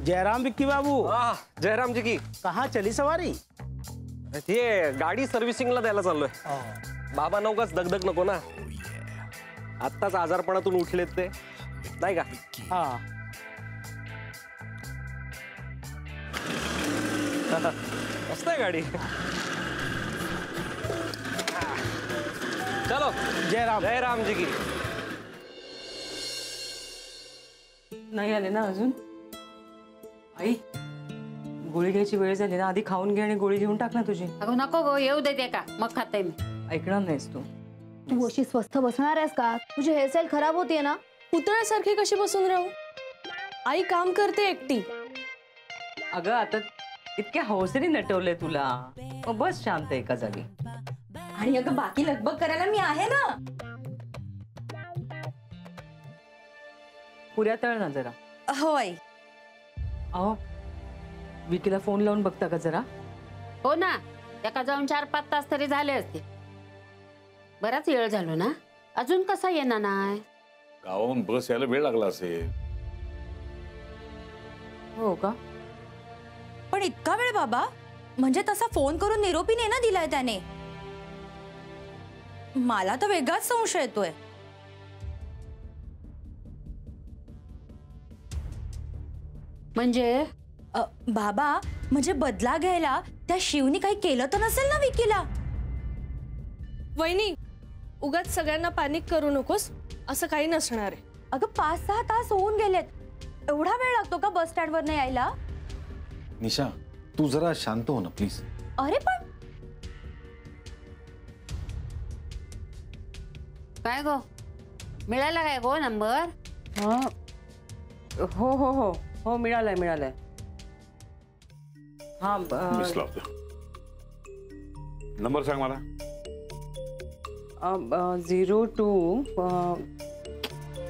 जयराम विक्की बाबू। जयराम जी की कहाँ चली सवारी? ये गाडी सर्व्हिसिंगला द्यायला चाललोय। बाबा नौकाच दगदग नको ना, आत्ताच आजारपणातून उठलेत ते, नाही का? हाँ मस्त आहे गाडी। चलो जयराम। जयराम जी की। नाही आले ना अजून? आई गोळी घ्यायची वेळ झाली ना, आधी खाऊन घे आणि गोळी घेऊन टाक ना तुझी। अगं नको गो, येऊ देते का मग खाते मी। ऐकणार नाहीस तू। तू अशी स्वस्थ बसणार आहेस का? तुझी हेअरस्टाईल खराब होतीये ना। पुतळ्यासारखी कशी बसून राहू? आई काम करते एकटी। अगं आता इतक्या हौसेने नटवले तुला, मग बस शांत एका जागी। आणि अगं बाकी लगबग करायला मी आहे ना। पुऱ्या तळ ना जरा। हो आई। अहो विकीला फोन लावून बघता का जरा? हो ना, त्याका जाऊन 4-5 तास तरी झाले असते। बराच वेळ झालो ना, अजून कसा येणार नाही? गावाहून बस यायला वेळ लागला असेल। हो का? पण इतका वेळ बाबा? म्हणजे तसा फोन करून निरोपी नाही ना दिलाय त्याने? मला तर वेगळाच संशय येतोय। म्हणजे बाबा, म्हणजे बदला घ्यायला त्या शिवनी काही केलं तर नसेल ना विकीला? वहिनी, उगाच सगळ्यांना पॅनिक करू नकोस, असं काही नसणार आहे। अगं 5-6 तास होऊन गेलेत, एवढा वेळ लागतो का बस स्टँड वर नाही यायला? निशा तू जरा शांत हो ना प्लीज। अरे पण काय गो, मिळाला काय गो नंबर? हो हो हो हो मिळालाय मिळालाय। हा मिस लावतो। नंबर सांग मला। 02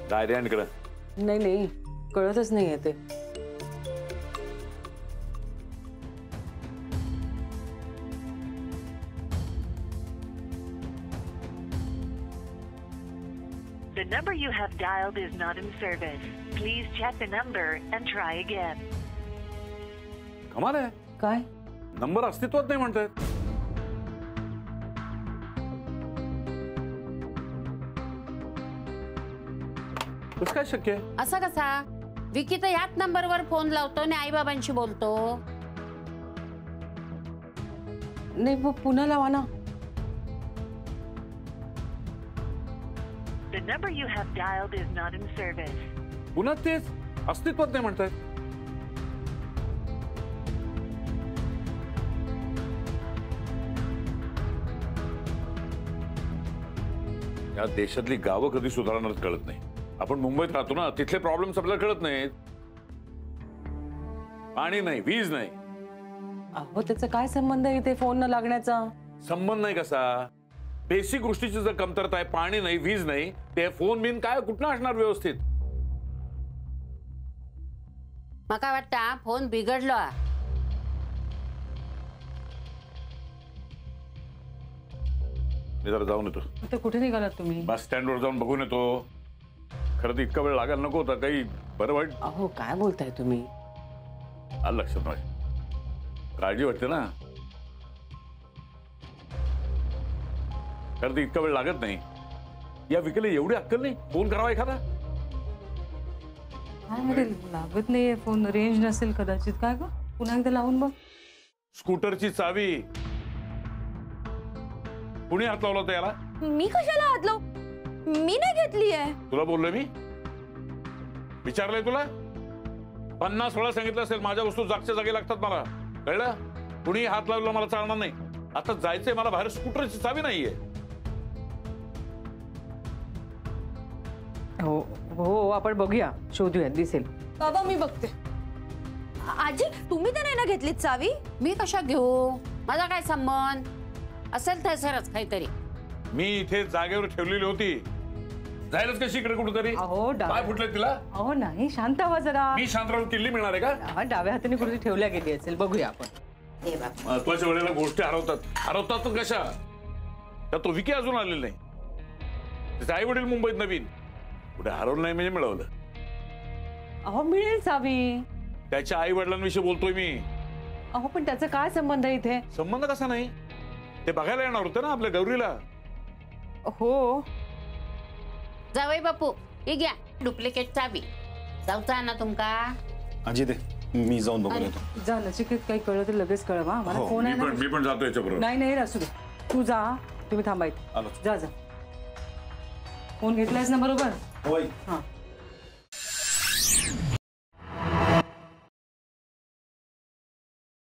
डायरी आणि इकडं। नाही नाही कळतच नाहीये ते। The number you have dialed is not in service. Please check the number and try again. कमाल आहे, काय? नंबर अस्तित्वात नाही म्हणतात। कसं काय शक्य आहे? असं कसा? विकी तर ह्याच नंबरवर फोन लावतो आणि आई बाबांशी बोलतो। नाही मग पुन्हा लावा ना। The number you have dialed is not in service. पुन्हा तेच अस्तित्वात नाही म्हणतात। या देशातली गावं कधी सुधारणार कळत नाही। आपण मुंबईत राहतो ना, तिथले प्रॉब्लेम्स आपल्याला कळत नाहीत। पाणी नाही, वीज नाही। अहो त्याचा काय संबंध आहे इथे फोन न लागण्याचा? संबंध नाही कसा? बेसिक गोष्टीची जर कमतरता आहे, पाणी नाही, वीज नाही, ते फोन बिन काय कुठं असणार व्यवस्थित? मका वाटतं फोन बिघडलो। मी जरा जाऊन येतो। आता कुठे निघालात तुम्ही? बस स्टँड वर जाऊन बघून येतो। खरं तर इतका वेळ लागायला नको होता, काही बरं वाईट। अहो काय बोलताय तुम्ही? आलं लक्षात नाही, काळजी वाटते ना। खरं तर इतका वेळ लागत नाही। या विकेला एवढी अक्कल नाही, फोन करावा एखादा? काय मध्ये लागत नाहीये फोन, रेंज नसेल कदाचित। काय ग, पुन्हा एकदा लावून बघ। स्कूटरची चावी कुणी हात लावला होता याला? मी कशाला हात लावू? मी नाही घेतली आहे। तुला बोललोय मी? विचारलंय तुला? 50 वेळा सांगितलं असेल माझ्या वस्तू जागच्या जागी लागतात मला, कळलं? कुणी हात लावला मला चालणार नाही। आता जायचंय मला बाहेर, स्कूटरची चावी नाहीये। हो हो आपण बघूया, शोधूया, दिसेल। बाबा मी बघते। आजी तुम्ही तर नाही ना घेतलीत चावी? मी कशा घेऊ? माझा काय संबंध? असेल तसंच काहीतरी। मी इथे जागेवर ठेवलेली होती, जायलाच कशी इकडे कुठेतरी? अहो काय फुटले तिला? अहो नाही, शांत व्हा जरा। मी शांत राहून किल्ली मिळणार आहे का? हा, डाव्या हाताने कुठे ठेवल्या गेली असेल, बघूया आपण। महत्वाच्या वेळेला गोष्टी हरवतात तर कशा? त्या तो विकी अजून आलेला नाही, त्याचे आई वडील मुंबईत नवीन, कुठे हरवलं नाही म्हणजे मिळवलं। अहो मिळेल चावी, त्याच्या आई वडिलांविषयी बोलतोय मी. अहो पण त्याचा काय संबंध आहे इथे? संबंध कसा नाही, ते बघायला येणार होते ना आपल्या गौरीला. हो जावई बापू ही घ्या डुप्लिकेट चाबी. जाऊचा ना तुमका. आजी दे, मी जाऊन बघून येतो. जा, नचिकेत काही कळलं तर लगेच कळवा. मला हो, फोन आहे ना. मी पण जातो याच्याबरोबर. नाही नाही असू दे, तू जा, तुम्ही थांबायचं. आलो. जा जा. फोन घेतलायस ना बरोबर? होय. हा